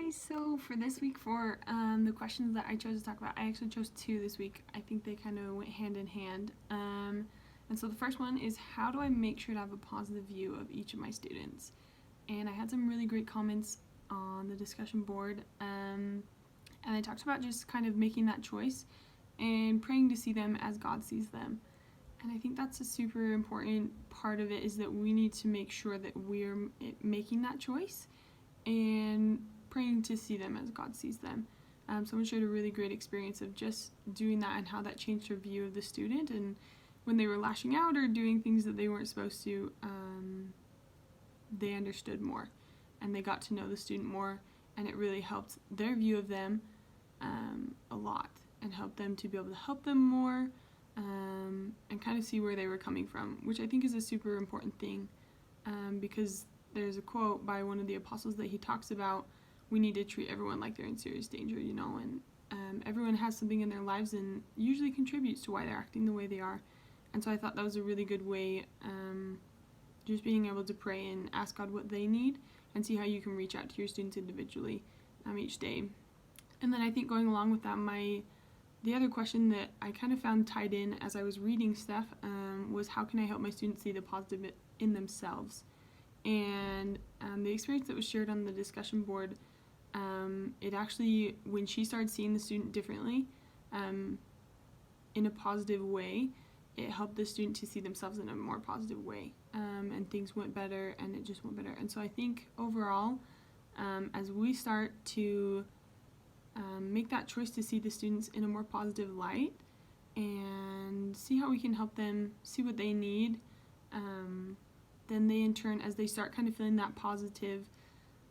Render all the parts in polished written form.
guys, so for this week for the questions that I chose to talk about, I actually chose two this week. I think they kind of went hand in hand. And so the first one is, how do I make sure to have a positive view of each of my students? And I had some really great comments on the discussion board, and I talked about just kind of making that choice and praying to see them as God sees them. And I think that's a super important part of it, is that we need to make sure that we're making that choice and praying to see them as God sees them. Someone shared a really great experience of just doing that and how that changed her view of the student, and when they were lashing out or doing things that they weren't supposed to, they understood more and they got to know the student more, and it really helped their view of them a lot and helped them to be able to help them more, and kind of see where they were coming from, which I think is a super important thing, because there's a quote by one of the apostles that he talks about, we need to treat everyone like they're in serious danger, and everyone has something in their lives and usually contributes to why they're acting the way they are. And so I thought that was a really good way, just being able to pray and ask God what they need and see how you can reach out to your students individually each day. And then I think going along with that, the other question that I kind of found tied in as I was reading stuff was, how can I help my students see the positive in themselves? And the experience that was shared on the discussion board, it actually, when she started seeing the student differently, in a positive way, it helped the student to see themselves in a more positive way, and things went better, and it just went better. And so I think overall, as we start to make that choice to see the students in a more positive light and see how we can help them see what they need, then they in turn, as they start kind of feeling that positive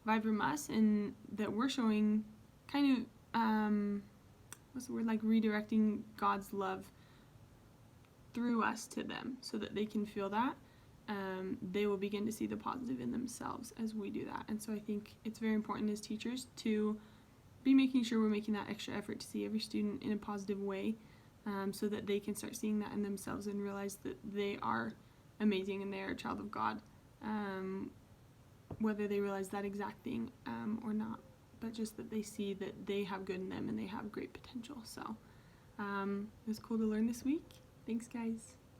vibe from us, and that we're showing kind of, like redirecting God's love through us to them so that they can feel that, they will begin to see the positive in themselves as we do that. And so I think it's very important as teachers to be making sure we're making that extra effort to see every student in a positive way, so that they can start seeing that in themselves and realize that they are amazing and they are a child of God, whether they realize that exact thing or not, but just that they see that they have good in them and they have great potential. So it was cool to learn this week. Thanks, guys.